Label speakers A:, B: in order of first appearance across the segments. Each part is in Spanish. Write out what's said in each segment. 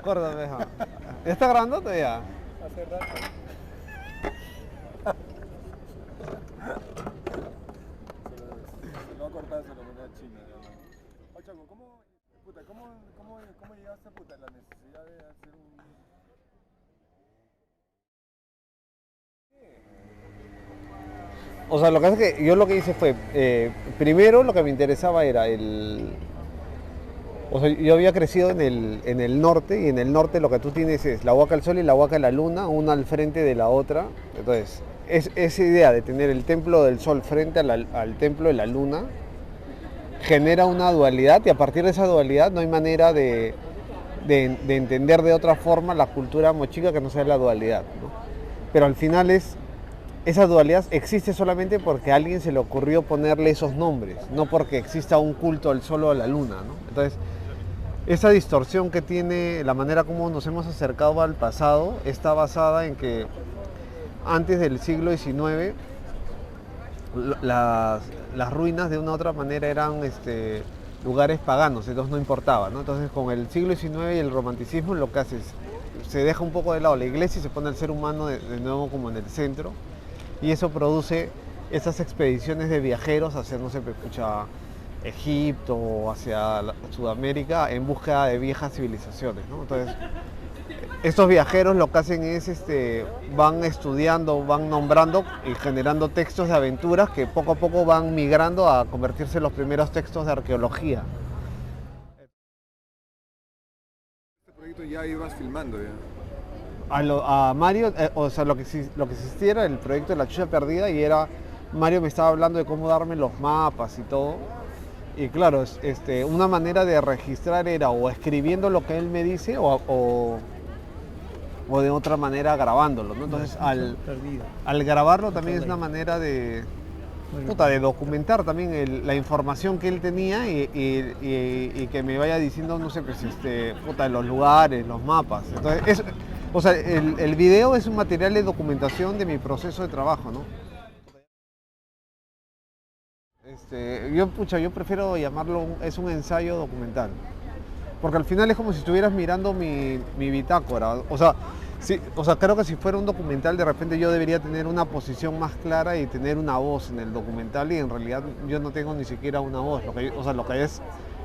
A: Córtame, ja. ¿Ya está grabando todavía?
B: Hace rato. Se lo va a cortar, se lo pone a China. Oye, Chaco, ¿cómo llegaste a la necesidad de hacer un...
A: O sea, lo que pasa es que yo lo que hice fue, primero lo que me interesaba era o sea, yo había crecido en el norte, y en el norte lo que tú tienes es la Huaca del Sol y la Huaca de la Luna, una al frente de la otra. Entonces, esa idea de tener el templo del Sol frente al templo de la Luna genera una dualidad, y a partir de esa dualidad no hay manera de entender de otra forma la cultura mochica que no sea la dualidad, ¿no? Pero al final esa dualidad existe solamente porque a alguien se le ocurrió ponerle esos nombres, no porque exista un culto al sol o a la luna, ¿no? Entonces, esa distorsión que tiene la manera como nos hemos acercado al pasado está basada en que antes del siglo XIX las ruinas de una u otra manera eran lugares paganos, entonces no importaba, ¿no? Entonces, con el siglo XIX y el romanticismo, lo que hace es se deja un poco de lado la iglesia y se pone el ser humano de nuevo como en el centro, y eso produce esas expediciones de viajeros hacia, no sé, escucha, Egipto o hacia Sudamérica en busca de viejas civilizaciones, ¿no? Entonces, estos viajeros lo que hacen es van estudiando, van nombrando y generando textos de aventuras que poco a poco van migrando a convertirse en los primeros textos de arqueología.
B: Este proyecto ya ibas filmando ya.
A: A Mario, o sea, lo que existía era el proyecto de la Chucha Perdida, y Mario me estaba hablando de cómo darme los mapas y todo. Y claro, una manera de registrar era o escribiendo lo que él me dice o de otra manera grabándolo, ¿no? Entonces, al grabarlo también es una manera de documentar también la información que él tenía, y que me vaya diciendo, no sé, pues, los lugares, los mapas. Entonces, o sea, el video es un material de documentación de mi proceso de trabajo, ¿no? Yo prefiero llamarlo, es un ensayo documental, porque al final es como si estuvieras mirando mi bitácora. O sea, sí, o sea, creo que si fuera un documental, de repente yo debería tener una posición más clara y tener una voz en el documental, y en realidad yo no tengo ni siquiera una voz. Lo que es,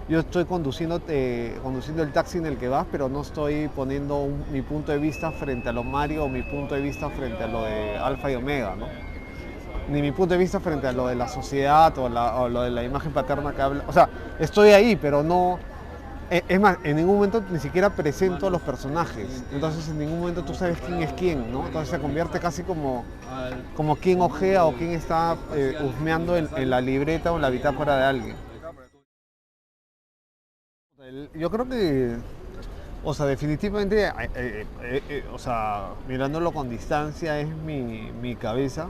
A: yo estoy conduciendo el taxi en el que vas, pero no estoy poniendo mi punto de vista frente a lo Mario o mi punto de vista frente a lo de Alfa y Omega, ¿no? Ni mi punto de vista frente a lo de la sociedad o lo de la imagen paterna que habla. O sea, estoy ahí, pero no... Es más, en ningún momento ni siquiera presento a los personajes. Entonces, en ningún momento tú sabes quién es quién, ¿no? Entonces se convierte casi como quién ojea o quién está husmeando en la libreta o en la bitácora de alguien. Yo creo que, o sea, definitivamente, o sea, mirándolo con distancia, es mi cabeza.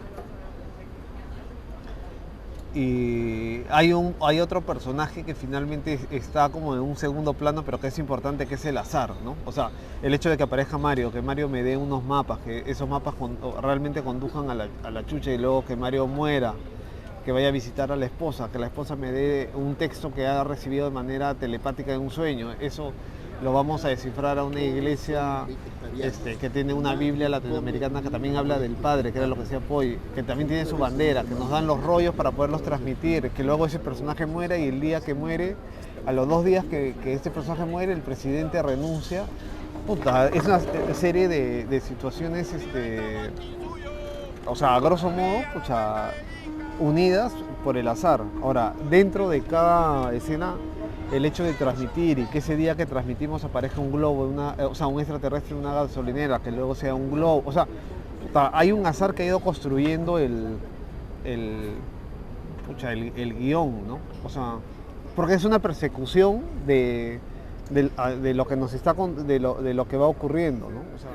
A: Y hay otro personaje que finalmente está como en un segundo plano, pero que es importante, que es el azar, ¿no? O sea, el hecho de que aparezca Mario, que Mario me dé unos mapas, que esos mapas realmente conduzcan a la chucha, y luego que Mario muera, que vaya a visitar a la esposa, que la esposa me dé un texto que ha recibido de manera telepática en un sueño. Eso lo vamos a descifrar a una iglesia que tiene una Biblia latinoamericana que también habla del Padre, que era lo que decía Poi, que también tiene su bandera, que nos dan los rollos para poderlos transmitir, que luego ese personaje muere, y el día que muere, a los 2 días que este personaje muere, el presidente renuncia. Es una serie de situaciones, o sea, a grosso modo, unidas por el azar. Ahora, dentro de cada escena, el hecho de transmitir, y que ese día que transmitimos aparezca un globo, un extraterrestre en una gasolinera, que luego sea un globo, o sea, hay un azar que ha ido construyendo el guión, ¿no? O sea, porque es una persecución de lo que nos está de lo que va ocurriendo, ¿no? O sea,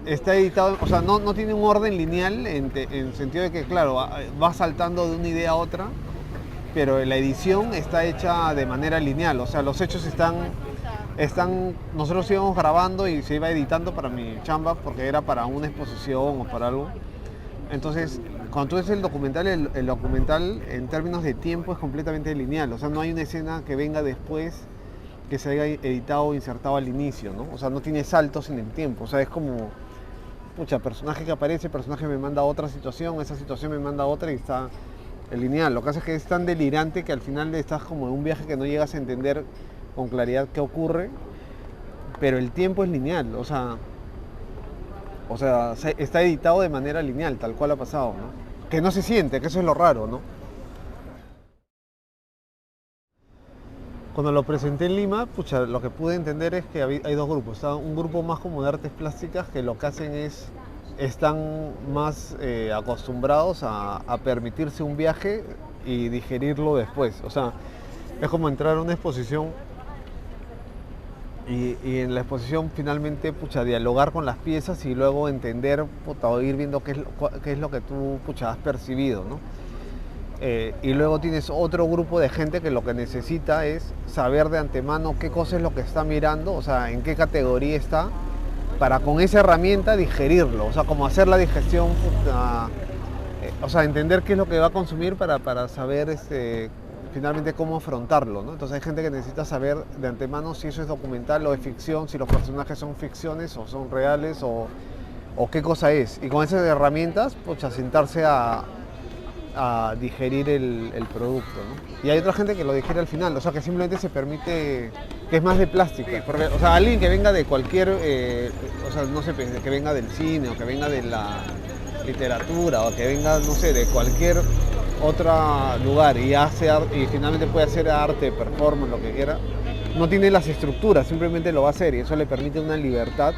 A: está editado, o sea, no tiene un orden lineal en el sentido de que, claro, va saltando de una idea a otra, pero la edición está hecha de manera lineal. O sea, los hechos nosotros íbamos grabando y se iba editando para mi chamba, porque era para una exposición o para algo. Entonces, cuando tú ves el documental, el documental en términos de tiempo es completamente lineal. O sea, no hay una escena que venga después que se haya editado o insertado al inicio, ¿no? O sea, no tiene saltos en el tiempo, o sea, es como, pucha, personaje que aparece, personaje me manda a otra situación, esa situación me manda a otra y está el lineal. Lo que hace es que es tan delirante que al final estás como en un viaje que no llegas a entender con claridad qué ocurre, pero el tiempo es lineal, está editado de manera lineal, tal cual ha pasado, ¿no? Que no se siente, que eso es lo raro, ¿no? Cuando lo presenté en Lima, pucha, lo que pude entender es que hay dos grupos. Está un grupo más como de artes plásticas que lo que hacen están más acostumbrados a permitirse un viaje y digerirlo después. O sea, es como entrar a una exposición y en la exposición finalmente, pucha, dialogar con las piezas y luego entender, puta, o ir viendo qué es lo que tú, pucha, has percibido, ¿no? Y luego tienes otro grupo de gente que lo que necesita es saber de antemano qué cosa es lo que está mirando, o sea, en qué categoría está, para con esa herramienta digerirlo, o sea, como hacer la digestión, o sea, entender qué es lo que va a consumir para saber finalmente cómo afrontarlo, ¿no? Entonces hay gente que necesita saber de antemano si eso es documental o es ficción, si los personajes son ficciones o son reales o qué cosa es. Y con esas herramientas, pucha, sentarse a digerir el producto, ¿no? Y hay otra gente que lo digiere al final, o sea, que simplemente se permite, que es más de plástica. Sí, porque, o sea, alguien que venga de cualquier, o sea, no sé, que venga del cine o que venga de la literatura o que venga, no sé, de cualquier otro lugar y finalmente puede hacer arte, performance, lo que quiera, no tiene las estructuras, simplemente lo va a hacer y eso le permite una libertad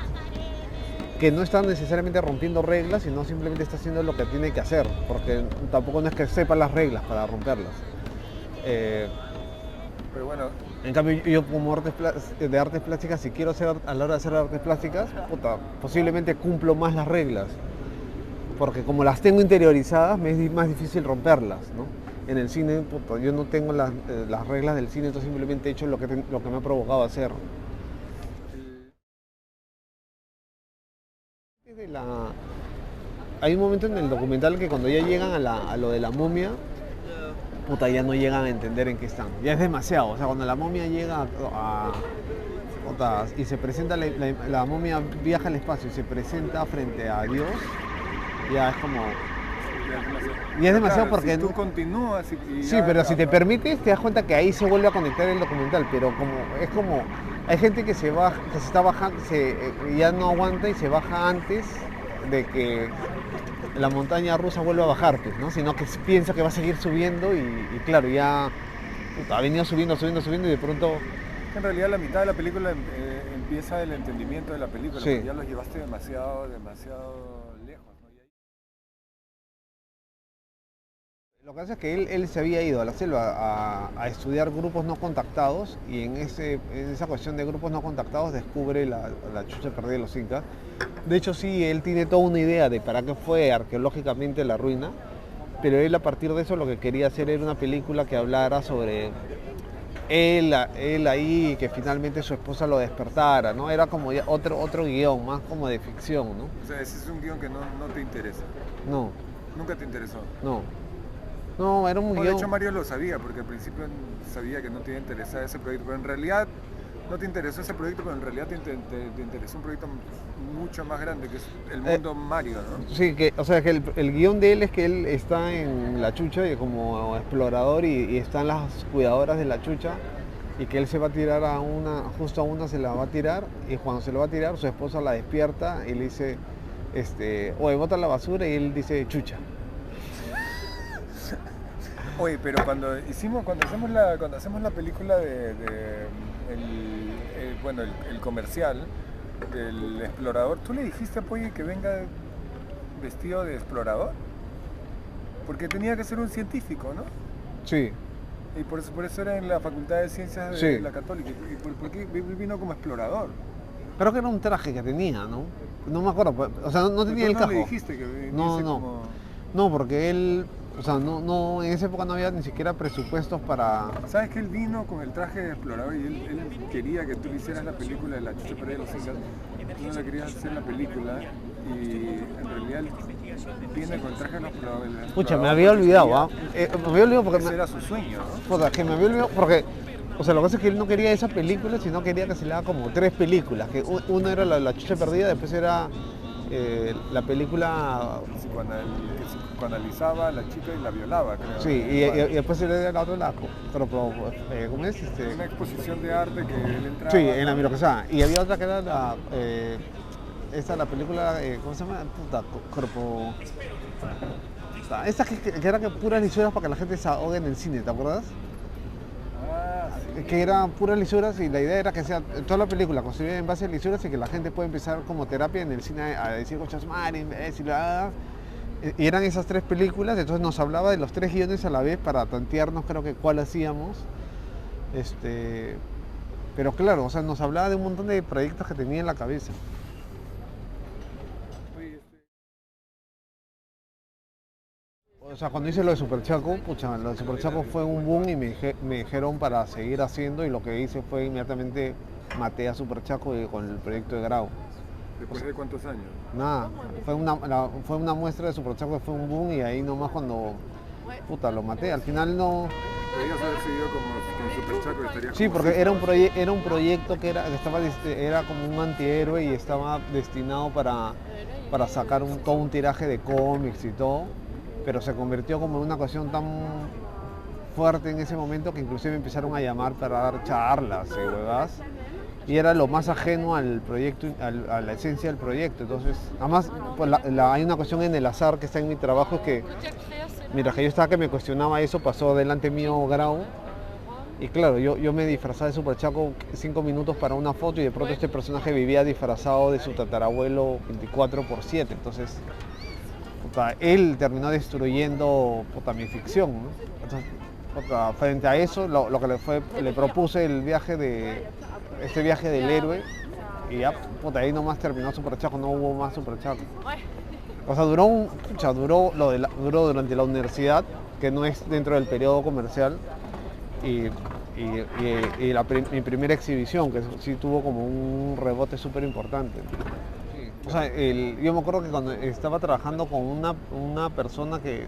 A: que no está necesariamente rompiendo reglas, sino simplemente está haciendo lo que tiene que hacer, porque tampoco no es que sepa las reglas para romperlas.
B: Pero bueno,
A: en cambio, yo como de artes plásticas, si quiero hacer a la hora de hacer artes plásticas, puta, posiblemente cumplo más las reglas, porque como las tengo interiorizadas, me es más difícil romperlas, ¿no? En el cine, puta, yo no tengo las reglas del cine, entonces simplemente he hecho lo que me ha provocado hacer. Hay un momento en el documental que cuando ya llegan a lo de la momia, puta, ya no llegan a entender en qué están. Ya es demasiado. O sea, cuando la momia llega puta, y se presenta, la momia viaja al espacio y se presenta frente a Dios, ya es como... Y es demasiado porque...
B: Si tú continúas y
A: sí, pero si te permites, te das cuenta que ahí se vuelve a conectar el documental, pero es como... Hay gente que se está bajando, ya no aguanta y se baja antes de que la montaña rusa vuelva a bajar, pues, ¿no? Sino que piensa que va a seguir subiendo y claro, ya puta, ha venido subiendo y de pronto...
B: En realidad la mitad de la película empieza el entendimiento de la película,
A: sí.
B: porque ya los llevaste demasiado lejos, ¿no?
A: Lo que pasa es que él se había ido a la selva a estudiar grupos no contactados y en esa cuestión de grupos no contactados descubre la chucha perdida de los incas. De hecho sí, él tiene toda una idea de para qué fue arqueológicamente la ruina, pero él a partir de eso lo que quería hacer era una película que hablara sobre él ahí y que finalmente su esposa lo despertara, ¿no? Era como ya otro guión, más como de ficción, ¿no?
B: O sea, ese es un guión que no te interesa.
A: No.
B: ¿Nunca te interesó?
A: No, era un guión.
B: De hecho Mario lo sabía, porque al principio sabía que no te iba a interesar ese proyecto, pero en realidad no te interesó ese proyecto, pero en realidad te interesó un proyecto mucho más grande, que es el mundo Mario, ¿no?
A: Sí, o sea, que el guión de él es que él está en la chucha como explorador y están las cuidadoras de la chucha y que él se va a tirar justo a una se la va a tirar y cuando se lo va a tirar su esposa la despierta y le dice, oye, bota la basura y él dice chucha.
B: Oye, pero cuando hacemos la película el comercial del explorador, ¿tú le dijiste a Polly que venga vestido de explorador? Porque tenía que ser un científico, ¿no?
A: Sí.
B: Y por eso era en la Facultad de Ciencias de la Católica. ¿Y por qué vino como explorador?
A: Creo que era un traje que tenía, ¿no? No me acuerdo, o sea, no tenía el casco.
B: ¿No le dijiste que viniese como...?
A: No, porque él... O sea, no, en esa época no había ni siquiera presupuestos para...
B: ¿Sabes que él vino con el traje de explorador y él quería que tú le hicieras la película de la chucha perdida de los incas? Tú no le querías hacer la película y en realidad él viene con el traje de explorador.
A: Pucha, me había olvidado, ¿ah? Me había olvidado porque...
B: Ese era su sueño, ¿no?
A: Puta, que me había olvidado porque O sea, lo que pasa es que él no quería esa película, sino quería que se le haga como 3 películas. Que una era la Chucha Perdida, después era la película...
B: Que psicoanalizaba a la chica y la violaba, creo.
A: Sí, y después era la otra, ¿cómo es?
B: Una exposición de arte que él entraba.
A: Sí, en la Mirocruzada. Y había otra que era la película, ¿cómo se llama? Puta, Corpo... Esa que era que puras lisuras para que la gente se ahogue en el cine, ¿te acuerdas?
B: Sí.
A: Que eran puras lisuras y la idea era que sea toda la película construida en base a lisuras y que la gente pueda empezar como terapia en el cine a decir cochas madre, imbécil, y eran esas 3 películas, entonces nos hablaba de los 3 guiones a la vez para tantearnos creo que cuál hacíamos. Pero claro, o sea, nos hablaba de un montón de proyectos que tenía en la cabeza. O sea, cuando hice lo de Super Chaco, pucha, lo de Super Chaco fue un boom y me dijeron para seguir haciendo y lo que hice fue inmediatamente maté a Super Chaco con el proyecto de Grau.
B: ¿Después de cuántos años?
A: Nada, fue una muestra de Super Chaco que fue un boom y ahí nomás cuando, puta, lo maté. Al final no...
B: Podrías haber seguido con Super Chaco y estarías...
A: Sí,
B: como
A: porque
B: así.
A: era un proyecto que era como un antihéroe y estaba destinado para sacar todo un tiraje de cómics y todo, pero se convirtió como en una cuestión tan fuerte en ese momento que inclusive empezaron a llamar para dar charlas y huevadas, y era lo más ajeno al proyecto, a la esencia del proyecto. Entonces, además, pues hay una cuestión en el azar que está en mi trabajo, es que mientras que yo estaba que me cuestionaba eso, pasó delante mío Grau. Y claro, yo me disfrazaba de Super Chaco 5 minutos para una foto y de pronto este personaje vivía disfrazado de su tatarabuelo 24/7. Entonces, puta, él terminó destruyendo, puta, mi ficción, ¿no? Entonces, puta, frente a eso, lo que le propuse este viaje del héroe y ya, puta, ahí nomás terminó Super Chaco, no hubo más Super Chaco. O sea, duró durante la universidad, que no es dentro del periodo comercial, y mi primera exhibición, que sí tuvo como un rebote súper importante. O sea, yo me acuerdo que cuando estaba trabajando con una persona que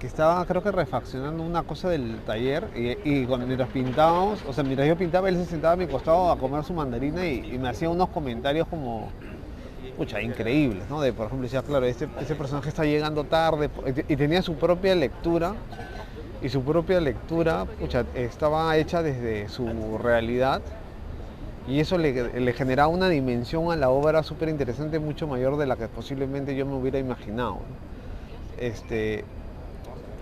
A: estaba, creo que refaccionando una cosa del taller, y mientras pintábamos, o sea, mientras yo pintaba, él se sentaba a mi costado a comer su mandarina y me hacía unos comentarios como... Pucha, increíbles, ¿no? Por ejemplo, decía, claro, ese personaje está llegando tarde, y tenía su propia lectura, y su propia lectura, pucha, estaba hecha desde su realidad, y eso le generaba una dimensión a la obra súper interesante, mucho mayor de la que posiblemente yo me hubiera imaginado, ¿no?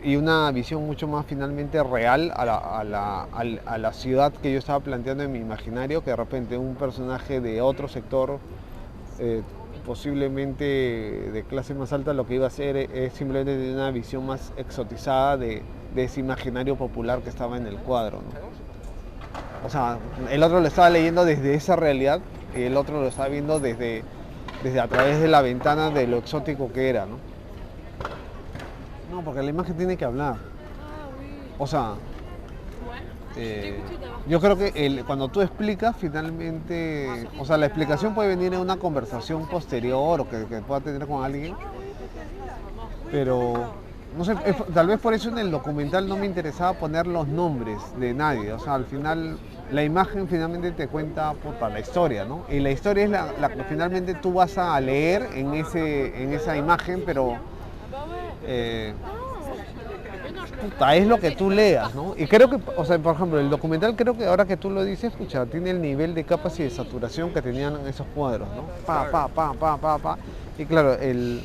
A: Y una visión mucho más finalmente real a la ciudad que yo estaba planteando en mi imaginario, que de repente un personaje de otro sector, posiblemente de clase más alta, lo que iba a hacer es simplemente tener una visión más exotizada de ese imaginario popular que estaba en el cuadro, ¿no? O sea, el otro lo estaba leyendo desde esa realidad y el otro lo estaba viendo desde a través de la ventana de lo exótico que era, ¿no? No, porque la imagen tiene que hablar. O sea, yo creo que cuando tú explicas, finalmente, o sea, la explicación puede venir en una conversación posterior o que pueda tener con alguien, pero no sé, tal vez por eso en el documental no me interesaba poner los nombres de nadie. O sea, al final la imagen finalmente te cuenta, puta, la historia, ¿no? Y la historia es la que finalmente tú vas a leer en esa imagen, pero puta, es lo que tú leas, ¿no? Y creo que, o sea, por ejemplo, el documental, creo que ahora que tú lo dices, escucha, tiene el nivel de capas y de saturación que tenían esos cuadros, ¿no? Pa. Y claro, en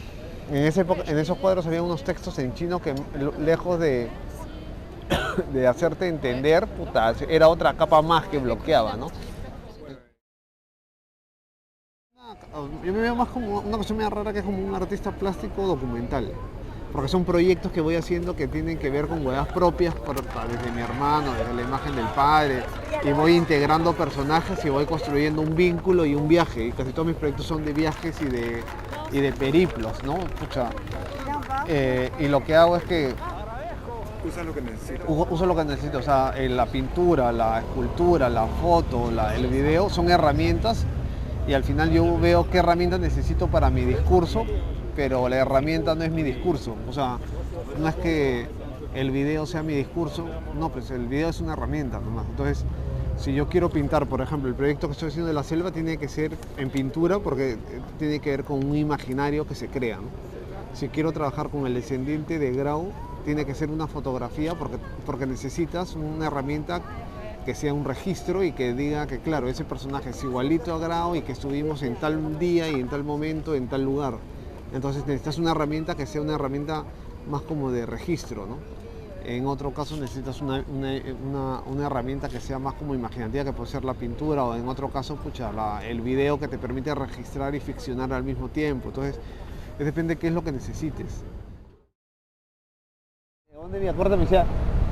A: esos cuadros había unos textos en chino que, lejos de hacerte entender, puta, era otra capa más que bloqueaba, ¿no? Yo me veo más como una cosa medio rara, que es como un artista plástico documental. Porque son proyectos que voy haciendo que tienen que ver con huevas propias, desde mi hermano, desde la imagen del padre, y voy integrando personajes y voy construyendo un vínculo y un viaje. Y casi todos mis proyectos son de viajes y de periplos, ¿no? Pucha. Y lo que hago es que
B: Usa lo que necesitas.
A: uso lo que necesito. O sea, la pintura, la escultura, la foto, el video son herramientas, y al final yo veo qué herramientas necesito para mi discurso, pero la herramienta no es mi discurso. O sea, no es que el video sea mi discurso. No, pues el video es una herramienta nomás. Entonces, si yo quiero pintar, por ejemplo, el proyecto que estoy haciendo de la selva tiene que ser en pintura porque tiene que ver con un imaginario que se crea, ¿no? Si quiero trabajar con el descendiente de Grau, tiene que ser una fotografía porque necesitas una herramienta que sea un registro y que diga que, claro, ese personaje es igualito a Grau y que estuvimos en tal día y en tal momento, en tal lugar. Entonces necesitas una herramienta que sea una herramienta más como de registro, ¿no? En otro caso necesitas una herramienta que sea más como imaginativa, que puede ser la pintura, o en otro caso, pucha, el video que te permite registrar y ficcionar al mismo tiempo. Entonces, depende de qué es lo que necesites.
C: Donde me acuerdo me decía,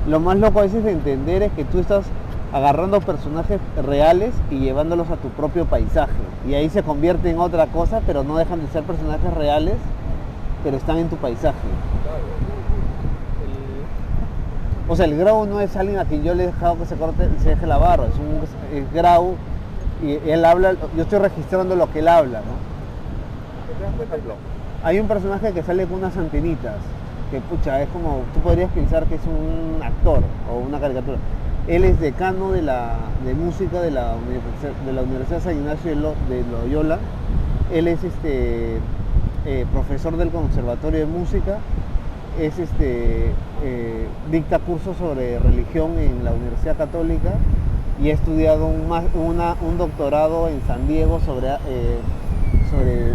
C: lo más loco a veces de entender es que tú estás agarrando personajes reales y llevándolos a tu propio paisaje. Y ahí se convierte en otra cosa, pero no dejan de ser personajes reales, pero están en tu paisaje. O sea, el Grau no es alguien a quien yo le he dejado que se deje la barba, es Grau y él habla, yo estoy registrando lo que él habla, ¿no? Por ejemplo, hay un personaje que sale con unas antenitas, que pucha, es como, tú podrías pensar que es un actor o una caricatura. Él es decano de música de la Universidad San Ignacio de Loyola, él es profesor del Conservatorio de Música, dicta cursos sobre religión en la Universidad Católica y ha estudiado un doctorado en San Diego sobre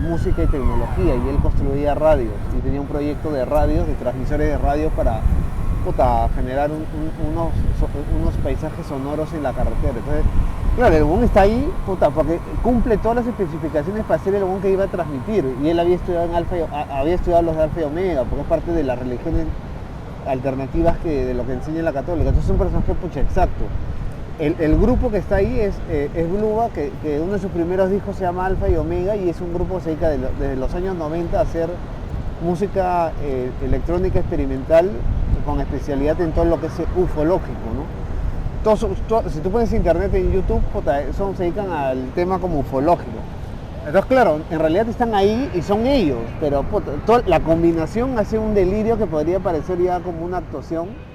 C: música y tecnología, y él construía radios y tenía un proyecto de radios, de transmisores de radios para generar unos paisajes sonoros en la carretera. Entonces, claro, el huevón está ahí porque cumple todas las especificaciones para ser el huevón que iba a transmitir, y él había estudiado los de Alfa y Omega, porque es parte de las religiones alternativas de lo que enseña la católica. Entonces es un personaje exacto. El grupo que está ahí es Bluba, que uno de sus primeros discos se llama Alfa y Omega, y es un grupo que se dedica desde los años 90 a hacer música electrónica experimental con especialidad en todo lo que es ufológico, ¿no? Si tú pones internet en YouTube, se dedican al tema como ufológico. Entonces, claro, en realidad están ahí y son ellos, pero la combinación hace un delirio que podría parecer ya como una actuación.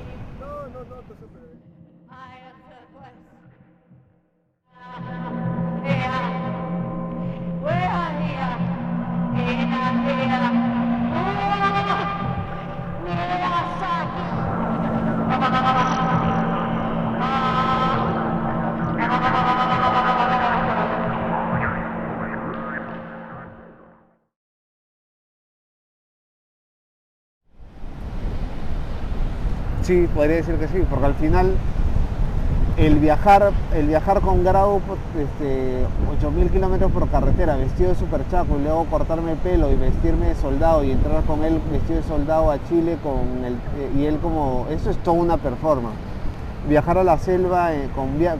C: Sí, podría decir que sí, porque al final el viajar con Grau 8.000 kilómetros por carretera, vestido de superchaco, y luego cortarme el pelo y vestirme de soldado y entrar con él vestido de soldado a Chile y él como, eso es toda una performance. Viajar a la selva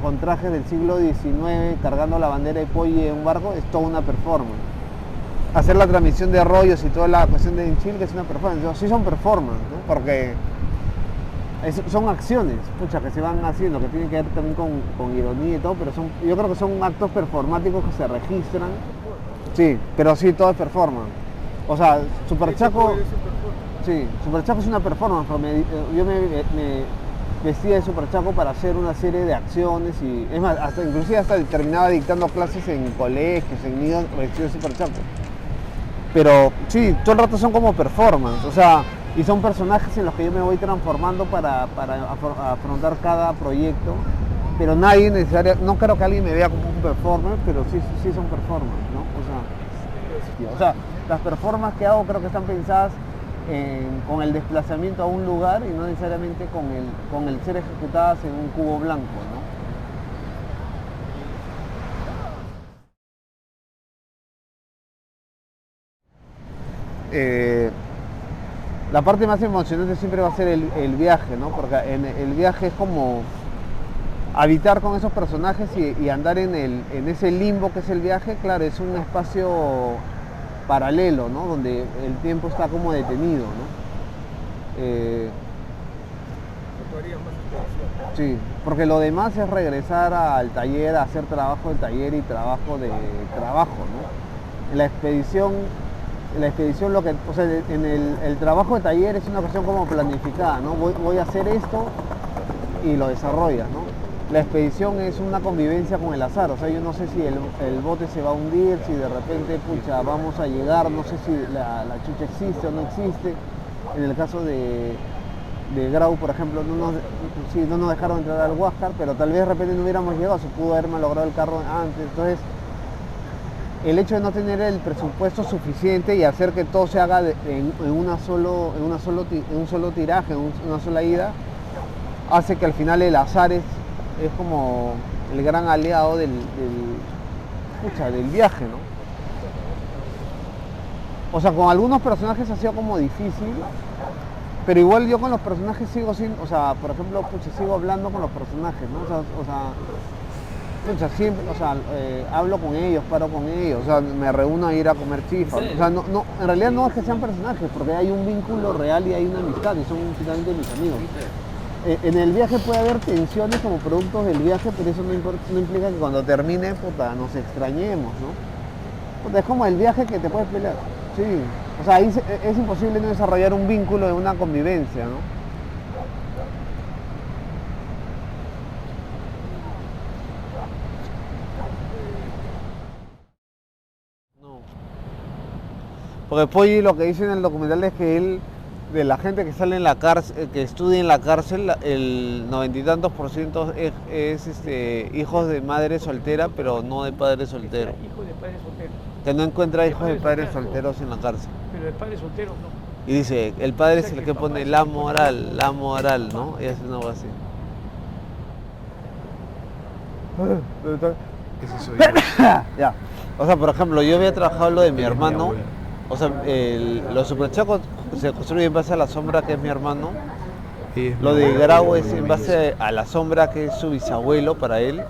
C: con trajes del siglo XIX, cargando la bandera de Polle en un barco, es toda una performance. Hacer la transmisión de rollos y toda la cuestión de Chile, que es una performance. Entonces, sí son performance, ¿no? Porque son acciones, que se van haciendo, que tienen que ver también con ironía y todo, pero yo creo que son actos performáticos que se registran. Sí, pero sí, todo es performance. O sea, Superchaco es una performance, pero yo me vestía de Superchaco para hacer una serie de acciones, y es más, inclusive hasta terminaba dictando clases en colegios, en nidos, vestido de Superchaco. Pero sí, todo el rato son como performance, o sea, y son personajes en los que yo me voy transformando para afrontar cada proyecto, pero no creo que alguien me vea como un performer, pero sí son performance, ¿no? O sea, las performances que hago creo que están pensadas con el desplazamiento a un lugar y no necesariamente con el ser ejecutadas en un cubo blanco, ¿no? La parte más emocionante siempre va a ser el viaje, ¿no? Porque el viaje es como habitar con esos personajes y andar en ese limbo que es el viaje. Claro, es un espacio paralelo, ¿no? Donde el tiempo está como detenido, ¿no? Sí, porque lo demás es regresar al taller, a hacer trabajo de taller y trabajo, ¿no? En la expedición la expedición, o sea, en el trabajo de taller es una cuestión como planificada, ¿no? Voy a hacer esto y lo desarrollas, ¿no? La expedición es una convivencia con el azar, o sea, yo no sé si el bote se va a hundir, si de repente, pucha, vamos a llegar, no sé si la chucha existe o no existe. En el caso de Grau, por ejemplo, no nos dejaron entrar al Huáscar, pero tal vez de repente no hubiéramos llegado, se pudo haber malogrado el carro antes. Entonces, el hecho de no tener el presupuesto suficiente y hacer que todo se haga en un solo tiraje, en una sola ida, hace que al final el azar es como el gran aliado del viaje, ¿no? O sea, con algunos personajes ha sido como difícil, pero igual yo con los personajes sigo sin, o sea, por ejemplo, sigo hablando con los personajes, ¿no? Siempre, hablo con ellos, paro con ellos, o sea, me reúno a ir a comer chifa. O sea, en realidad no es que sean personajes, porque hay un vínculo real y hay una amistad, y son finalmente mis amigos. En el viaje puede haber tensiones como productos del viaje, pero eso no implica que cuando termine, nos extrañemos, ¿no? Puta, es como el viaje que te puedes pelear. Sí, o sea, ahí es imposible no desarrollar un vínculo de una convivencia, ¿no? No. Porque Poggi lo que dice en el documental es que él, de la gente que sale en la cárcel, que estudia en la cárcel, el 90 y tantos % es hijos de madre soltera, pero no de padres solteros.
D: Hijos de padres solteros.
C: Que no encuentra hijos de padres solteros en la cárcel.
D: Pero de padres solteros no.
C: Y dice, el padre es el que pone la moral, ¿no? Y hace una cosa así.
B: ¿Qué es eso?
C: Ya. O sea, por ejemplo, yo había trabajado lo de mi hermano. O sea, los superchacos se construyen en base a la sombra que es mi hermano. Lo de Grau es en base a la sombra que es su bisabuelo para él.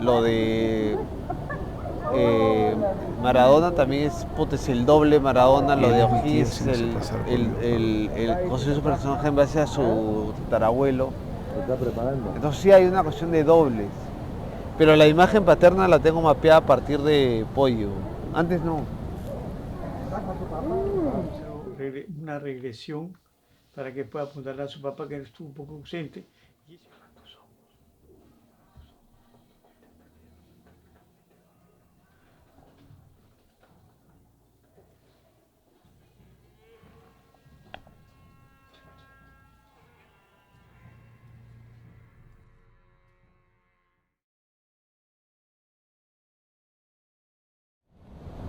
C: Lo de Maradona también es el doble Maradona. Lo de O'Higgins construye su personaje en base a su tatarabuelo. Entonces sí hay una cuestión de dobles. Pero la imagen paterna la tengo mapeada a partir de Pollo. Antes no.
D: Una regresión para que pueda apuntarle a su papá que estuvo un poco ausente.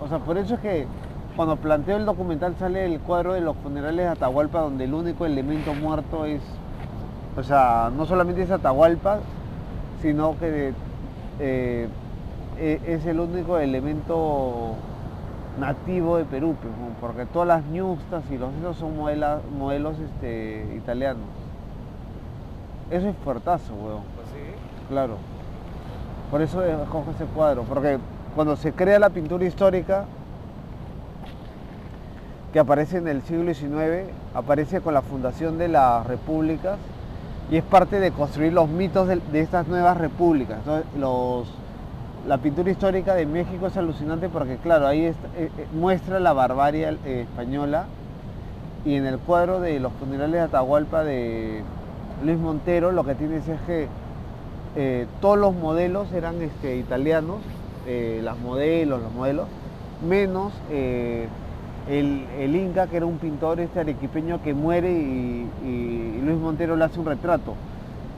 C: O sea, por eso es que cuando planteo el documental sale el cuadro de los funerales de Atahualpa, donde el único elemento muerto es, o sea, no solamente es Atahualpa, sino que es el único elemento nativo de Perú, porque todas las ñustas y los esos son modelos italianos. Eso es fuertazo, weón.
B: ¿Sí?
C: Claro. Por eso escojo ese cuadro, porque cuando se crea la pintura histórica, que aparece en el siglo XIX, aparece con la fundación de las repúblicas y es parte de construir los mitos de estas nuevas repúblicas. Entonces, la pintura histórica de México es alucinante porque, claro, ahí muestra la barbarie española, y en el cuadro de los funerales de Atahualpa de Luis Montero lo que tienes es que todos los modelos eran italianos, los modelos, menos el Inca, que era un pintor arequipeño que muere y Luis Montero le hace un retrato.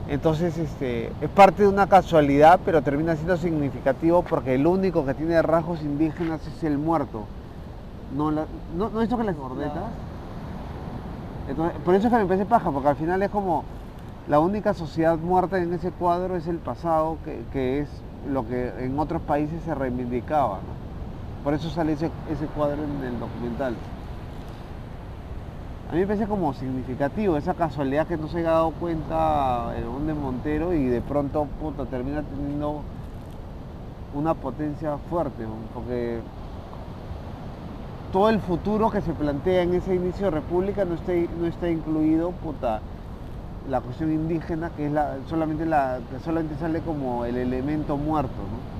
C: Entonces es parte de una casualidad, pero termina siendo significativo porque el único que tiene rasgos indígenas es el muerto. ¿No esto que las gordetas? Entonces, por eso es que me parece paja, porque al final es como la única sociedad muerta en ese cuadro es el pasado, que es lo que en otros países se reivindicaba, ¿no? Por eso sale ese cuadro en el documental. A mí me parece como significativo esa casualidad que no se ha dado cuenta de Montero y de pronto termina teniendo una potencia fuerte, ¿no? Porque todo el futuro que se plantea en ese inicio de república no está incluido la cuestión indígena, que es solamente sale como el elemento muerto, ¿no?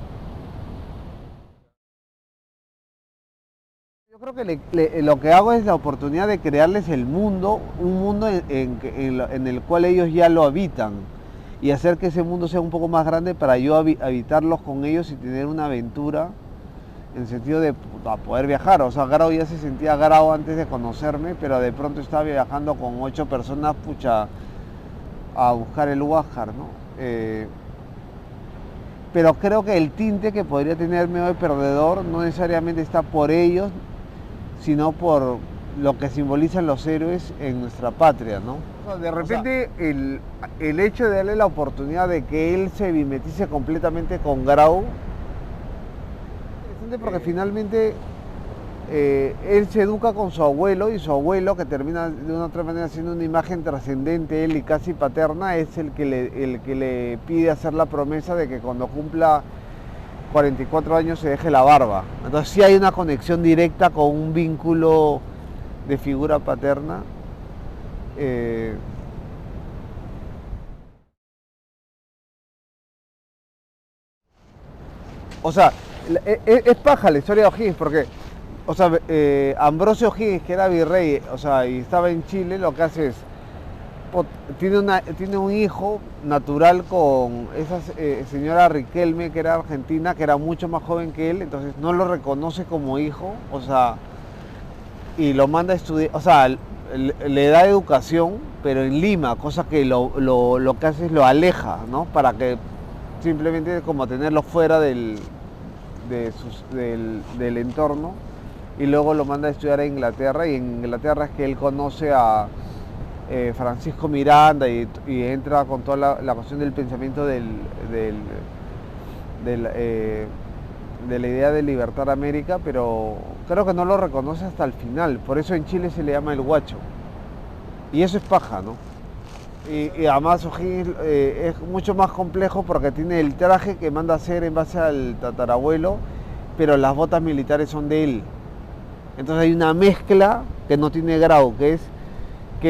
C: Yo creo que lo que hago es la oportunidad de crearles el mundo, un mundo en el cual ellos ya lo habitan y hacer que ese mundo sea un poco más grande para yo habitarlos con ellos y tener una aventura en el sentido de poder viajar. O sea, Grau ya se sentía Grau antes de conocerme, pero de pronto estaba viajando con 8 personas, pucha, a buscar el Huáscar, ¿no? Pero creo que el tinte que podría tener Miedo de Perdedor no necesariamente está por ellos, sino por lo que simbolizan los héroes en nuestra patria, ¿no? De repente el hecho de darle la oportunidad de que él se mimetice completamente con Grau, interesante porque finalmente él se educa con su abuelo y su abuelo, que termina de una otra manera siendo una imagen trascendente, él y casi paterna, es el que le pide hacer la promesa de que cuando cumpla 44 años se deje la barba. Entonces sí hay una conexión directa con un vínculo de figura paterna. O sea, es paja la historia de O'Higgins porque, o sea, Ambrosio O'Higgins, que era virrey, o sea, y estaba en Chile, lo que hace es, tiene un hijo natural con esa señora Riquelme, que era argentina, que era mucho más joven que él, entonces no lo reconoce como hijo, o sea, y lo manda a estudiar, o sea, le da educación, pero en Lima, cosa que lo que hace es lo aleja, ¿no? Para que simplemente como tenerlo fuera del entorno, y luego lo manda a estudiar a Inglaterra, y en Inglaterra es que él conoce a Francisco Miranda y entra con toda la cuestión del pensamiento de la idea de libertar América, pero creo que no lo reconoce hasta el final, por eso en Chile se le llama el guacho, y eso es paja, ¿no? Y además O'Higgins es mucho más complejo porque tiene el traje que manda a hacer en base al tatarabuelo, pero las botas militares son de él. Entonces hay una mezcla que no tiene Grau, que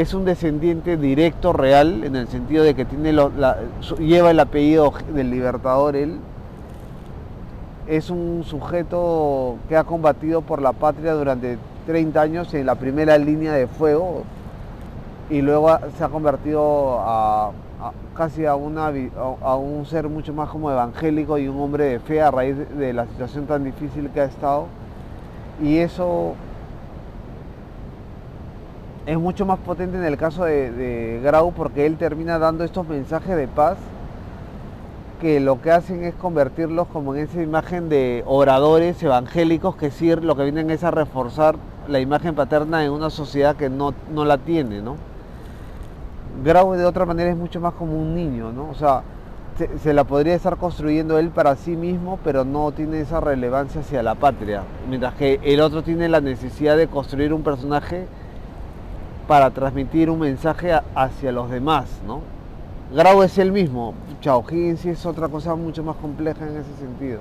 C: es un descendiente directo, real, en el sentido de que lleva el apellido del Libertador él. Es un sujeto que ha combatido por la patria durante 30 años en la primera línea de fuego, y luego se ha convertido casi a un ser mucho más como evangélico y un hombre de fe a raíz de la situación tan difícil que ha estado. Y eso es mucho más potente en el caso de Grau, porque él termina dando estos mensajes de paz que lo que hacen es convertirlos como en esa imagen de oradores evangélicos que sí lo que vienen es a reforzar la imagen paterna en una sociedad que no la tiene, ¿no? Grau de otra manera es mucho más como un niño, ¿no? O sea, se la podría estar construyendo él para sí mismo, pero no tiene esa relevancia hacia la patria, mientras que el otro tiene la necesidad de construir un personaje para transmitir un mensaje hacia los demás, ¿no? Grau es el mismo, O'Higgins sí es otra cosa mucho más compleja en ese sentido.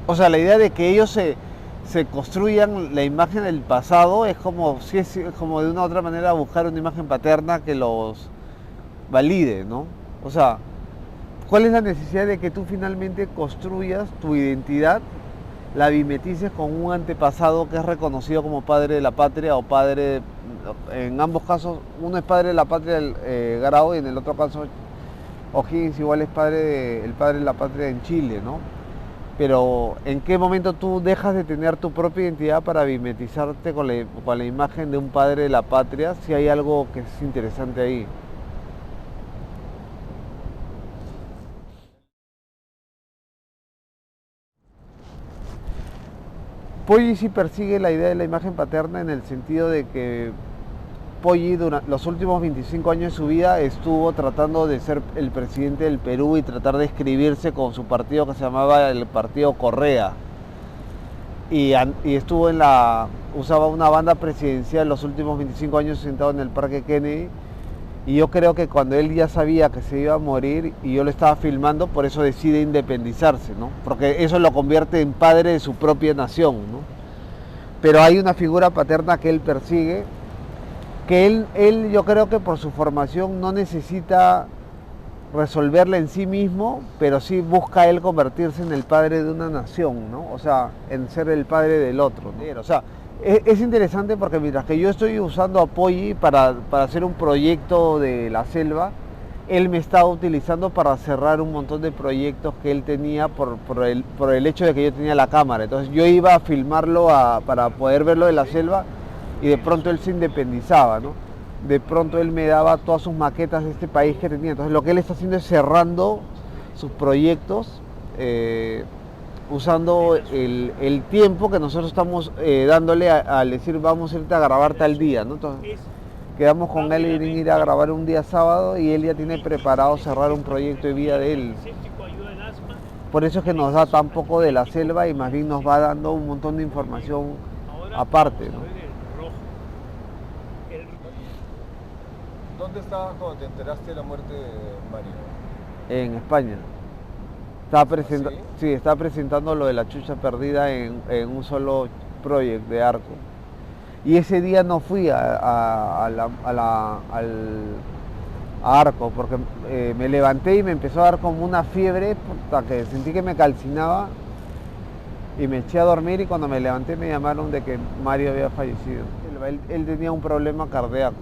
C: O sea, la idea de que ellos se construyan la imagen del pasado es como de una u otra manera buscar una imagen paterna que los valide, ¿no? O sea, ¿cuál es la necesidad de que tú finalmente construyas tu identidad, la mimetices con un antepasado que es reconocido como padre de la patria o padre, en ambos casos, uno es padre de la patria, Grau, y en el otro caso O'Higgins igual es el padre de la patria en Chile, ¿no? Pero ¿en qué momento tú dejas de tener tu propia identidad para mimetizarte con la imagen de un padre de la patria? Si hay algo que es interesante ahí. Poggi sí persigue la idea de la imagen paterna en el sentido de que Poggi durante los últimos 25 años de su vida estuvo tratando de ser el presidente del Perú y tratar de inscribirse con su partido que se llamaba el Partido Correa. Y estuvo usaba una banda presidencial los últimos 25 años sentado en el Parque Kennedy. Y yo creo que cuando él ya sabía que se iba a morir y yo lo estaba filmando, por eso decide independizarse, ¿no? Porque eso lo convierte en padre de su propia nación, ¿no? Pero hay una figura paterna que él persigue, que él yo creo que por su formación no necesita resolverla en sí mismo, pero sí busca él convertirse en el padre de una nación, ¿no? O sea, en ser el padre del otro, ¿no? O sea, es interesante porque mientras que yo estoy usando a Poggi para hacer un proyecto de la selva, él me estaba utilizando para cerrar un montón de proyectos que él tenía por el hecho de que yo tenía la cámara. Entonces yo iba a filmarlo para poder verlo de la selva y de pronto él se independizaba, ¿no? De pronto él me daba todas sus maquetas de este país que tenía. Entonces lo que él está haciendo es cerrando sus proyectos, usando el tiempo que nosotros estamos dándole al decir vamos a irte a grabar tal día, ¿no? Entonces quedamos con él en ir a grabar un día sábado y él ya tiene preparado cerrar un proyecto de vida de él. Por eso es que nos da tan poco de la selva y más bien nos va dando un montón de información aparte, ¿no?
B: ¿Dónde estabas cuando te enteraste de la muerte de Mario?
C: En España. Sí, estaba presentando lo de la chucha perdida en un solo proyecto de Arco. Y ese día no fui a Arco porque me levanté y me empezó a dar como una fiebre hasta que sentí que me calcinaba y me eché a dormir y cuando me levanté me llamaron de que Mario había fallecido. Él tenía un problema cardíaco.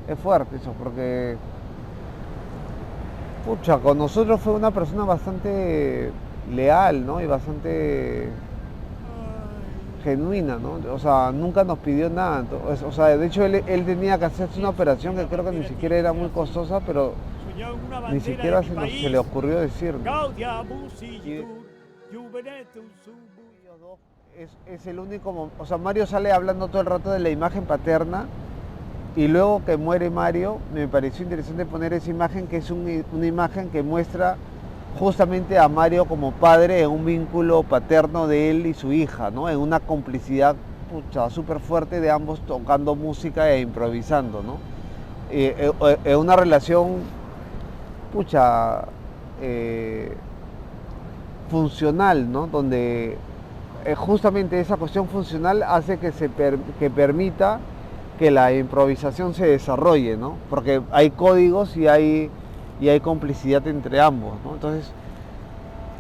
C: Es fuerte eso porque, pucha, con nosotros fue una persona bastante leal, ¿no? Y bastante genuina, ¿no? O sea, nunca nos pidió nada. O sea, de hecho él tenía que hacerse una operación que creo que ni siquiera era muy costosa, pero ni siquiera se le ocurrió decirnos. Es el único, o sea, Mario sale hablando todo el rato de la imagen paterna. Y luego que muere Mario, me pareció interesante poner esa imagen, que es una imagen que muestra justamente a Mario como padre en un vínculo paterno de él y su hija, ¿no? En una complicidad súper fuerte de ambos tocando música e improvisando, ¿no? En una relación funcional, ¿no? Donde justamente esa cuestión funcional hace que permita que la improvisación se desarrolle, ¿no? Porque hay códigos y hay complicidad entre ambos, ¿no? Entonces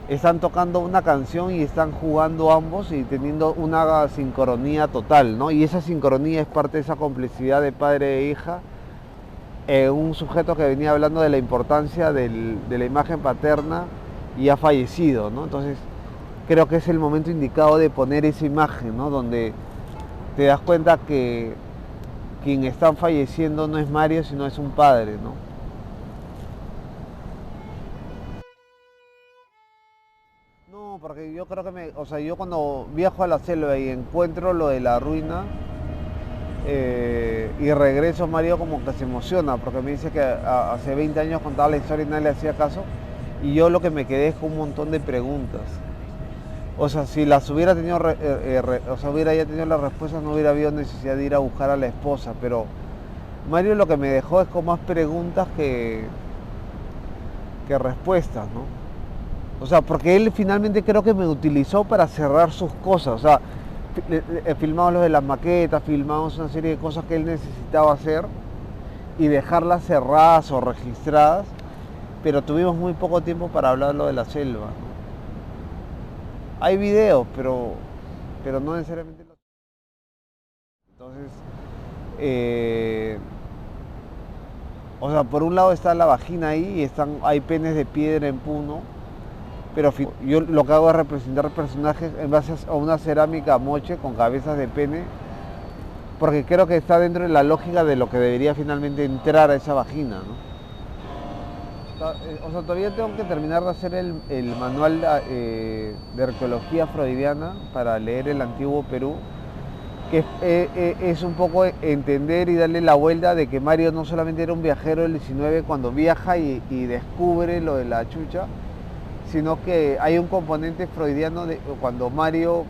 C: están tocando una canción y están jugando ambos y teniendo una sincronía total, ¿no? Y esa sincronía es parte de esa complicidad de padre e hija, un sujeto que venía hablando de la importancia de la imagen paterna y ha fallecido, ¿no? Entonces creo que es el momento indicado de poner esa imagen, ¿no? Donde te das cuenta que quien está falleciendo no es Mario, sino es un padre, ¿no? No, porque yo creo que yo cuando viajo a la selva y encuentro lo de la ruina y regreso, Mario como que se emociona, porque me dice que hace 20 años contaba la historia y nadie le hacía caso, y yo lo que me quedé es con un montón de preguntas. O sea, si las hubiera tenido, hubiera ya tenido las respuestas, no hubiera habido necesidad de ir a buscar a la esposa. Pero Mario lo que me dejó es con más preguntas que respuestas, ¿no? O sea, porque él finalmente creo que me utilizó para cerrar sus cosas. O sea, filmamos lo de las maquetas, filmamos una serie de cosas que él necesitaba hacer y dejarlas cerradas o registradas, pero tuvimos muy poco tiempo para hablar lo de la selva, ¿no? Hay videos, pero no necesariamente los... Entonces, o sea, por un lado está la vagina ahí y hay penes de piedra en Puno, pero yo lo que hago es representar personajes en base a una cerámica moche con cabezas de pene, porque creo que está dentro de la lógica de lo que debería finalmente entrar a esa vagina, ¿no? O sea, todavía tengo que terminar de hacer el manual de arqueología freudiana para leer el antiguo Perú, que es un poco entender y darle la vuelta de que Mario no solamente era un viajero del 19 cuando viaja y descubre lo de la chucha, sino que hay un componente freudiano de cuando Mario...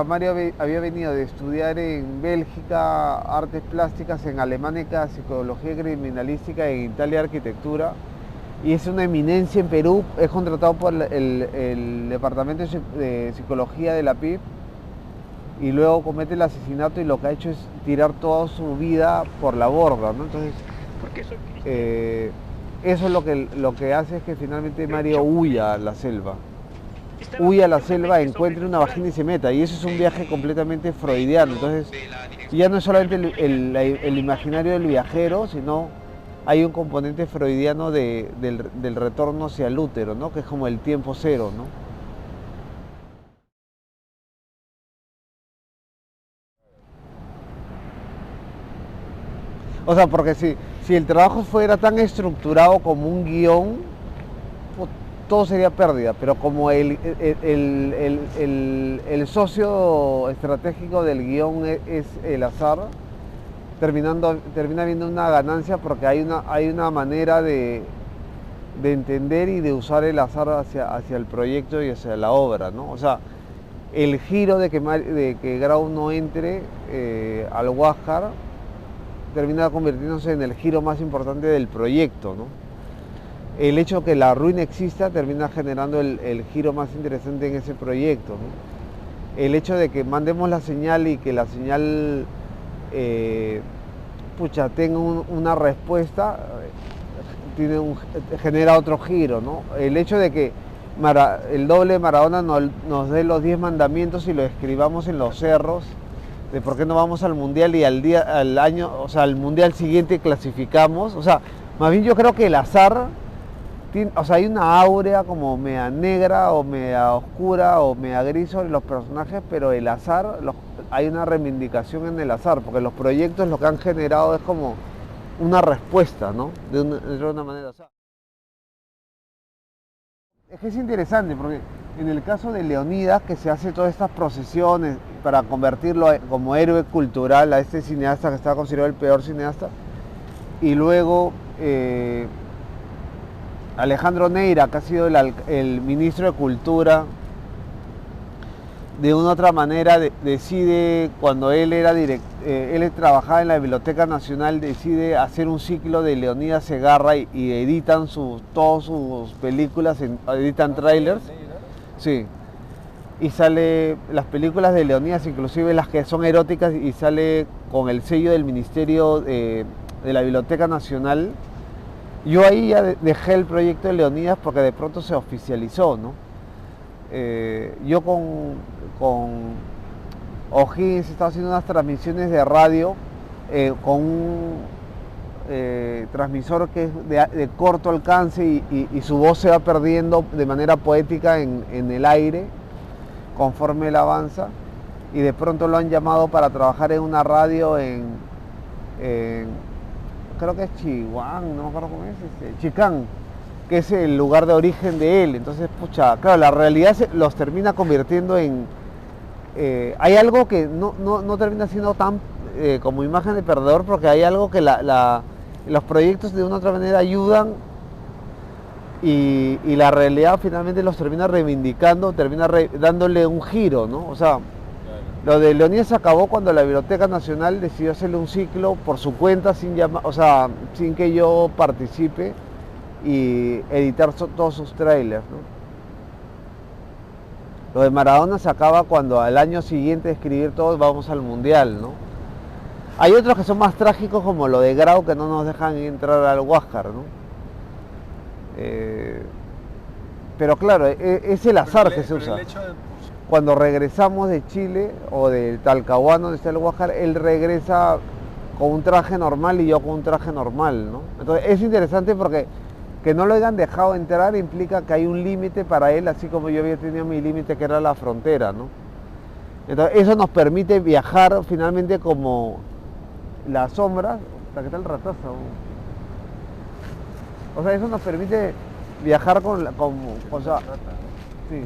C: Mario había venido de estudiar en Bélgica artes plásticas, en Alemania psicología criminalística, en Italia arquitectura, y es una eminencia en Perú, es contratado por el departamento de psicología de la PIB
A: y luego comete el asesinato y lo que ha hecho es tirar toda su vida por la borda, ¿no? Entonces, eso es lo que hace es que finalmente Mario huya a la selva. Huye a la selva, encuentre una vagina y se meta. Y eso es un viaje completamente freudiano. Entonces, ya no es solamente el imaginario del viajero, sino hay un componente freudiano del retorno hacia el útero, ¿no? Que es como el tiempo cero, ¿no? O sea, porque si el trabajo fuera tan estructurado como un guión, todo sería pérdida, pero como el socio estratégico del guión es el azar, termina habiendo una ganancia porque hay una manera de entender y de usar el azar hacia el proyecto y hacia la obra, ¿no? O sea, el giro de que Grau no entre al Huáscar termina convirtiéndose en el giro más importante del proyecto, ¿no? El hecho de que la ruina exista termina generando el giro más interesante en ese proyecto, ¿no? El hecho de que mandemos la señal y que la señal tenga una respuesta genera otro giro, ¿no? El hecho de que el doble de Maradona nos dé los 10 mandamientos y lo escribamos en los cerros de por qué no vamos al mundial y al mundial siguiente clasificamos. O sea, más bien yo creo que el azar, hay una áurea como media negra o media oscura o media gris sobre los personajes, pero el azar, hay una reivindicación en el azar, porque los proyectos lo que han generado es como una respuesta, ¿no? De una manera. Es que es interesante porque en el caso de Leonidas, que se hace todas estas procesiones para convertirlo como héroe cultural a este cineasta que estaba considerado el peor cineasta, y luego Alejandro Neira, que ha sido el ministro de Cultura, de una u otra manera decide, cuando él trabajaba en la Biblioteca Nacional, decide hacer un ciclo de Leonidas Segarra y editan todas sus películas, editan trailers. Sí. Y sale las películas de Leonidas, inclusive las que son eróticas, y sale con el sello del Ministerio de la Biblioteca Nacional. Yo ahí ya dejé el proyecto de Leonidas porque de pronto se oficializó, ¿no? Yo con O'Higgins estaba haciendo unas transmisiones de radio con un transmisor que es de corto alcance y su voz se va perdiendo de manera poética en el aire conforme él avanza, y de pronto lo han llamado para trabajar en una radio creo que es Chihuahua, no me acuerdo cómo es, Chicán, que es el lugar de origen de él. Entonces, claro, la realidad los termina convirtiendo en... hay algo que no termina siendo tan como imagen de perdedor, porque hay algo que los proyectos de una u otra manera ayudan y la realidad finalmente los termina reivindicando, dándole un giro, ¿no? O sea, lo de Leonidas se acabó cuando la Biblioteca Nacional decidió hacerle un ciclo por su cuenta, sin que yo participe, y editar todos sus trailers, ¿no? Lo de Maradona se acaba cuando al año siguiente de escribir todos vamos al mundial, ¿no? Hay otros que son más trágicos, como lo de Grau, que no nos dejan entrar al Huáscar, ¿no? Pero claro, es el azar que se usa. Cuando regresamos de Chile o de Talcahuano, donde está el Huáscar, él regresa con un traje normal y yo con un traje normal, ¿no? Entonces es interesante porque que no lo hayan dejado entrar implica que hay un límite para él, así como yo había tenido mi límite, que era la frontera, ¿no? Entonces eso nos permite viajar finalmente como las sombras. ¿Qué tal ratazo? O sea, eso nos permite viajar o sea, sí.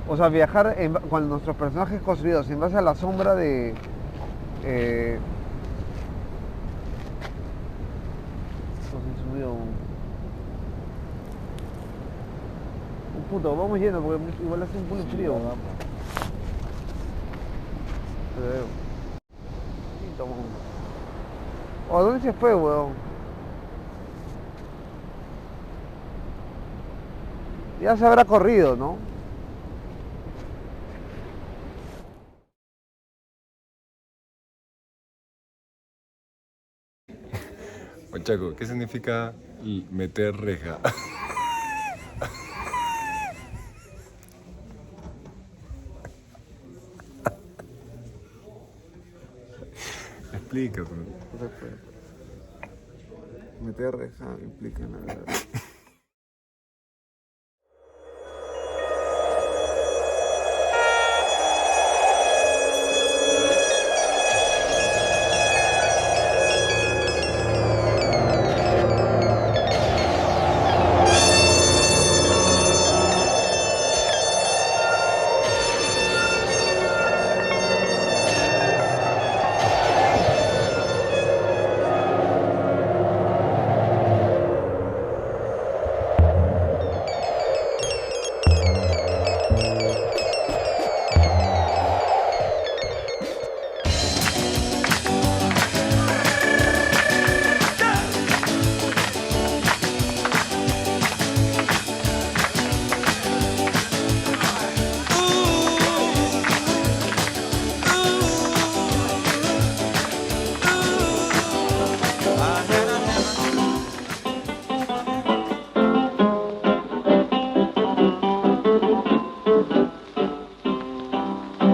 A: O sea, viajar con nuestros personajes construidos en base a la sombra de... puto, vamos yendo porque igual hace un culo frío. ¿O dónde se fue, weón? Ya se habrá corrido, ¿no?
B: Ochaco, ¿qué significa meter reja? Explica, pues.
A: Meter reja implica nada.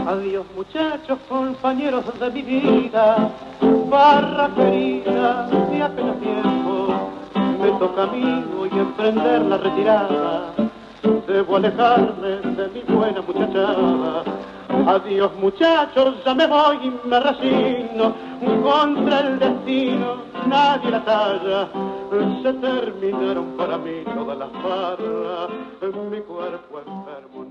E: Adiós muchachos, compañeros de mi vida, barra querida, de apenas tiempo, me toca a mí hoy emprender la retirada, debo alejarme de mi buena muchachada. Adiós muchachos, ya me voy y me resigno, contra el destino nadie la talla, se terminaron para mí todas las barras, mi cuerpo enfermo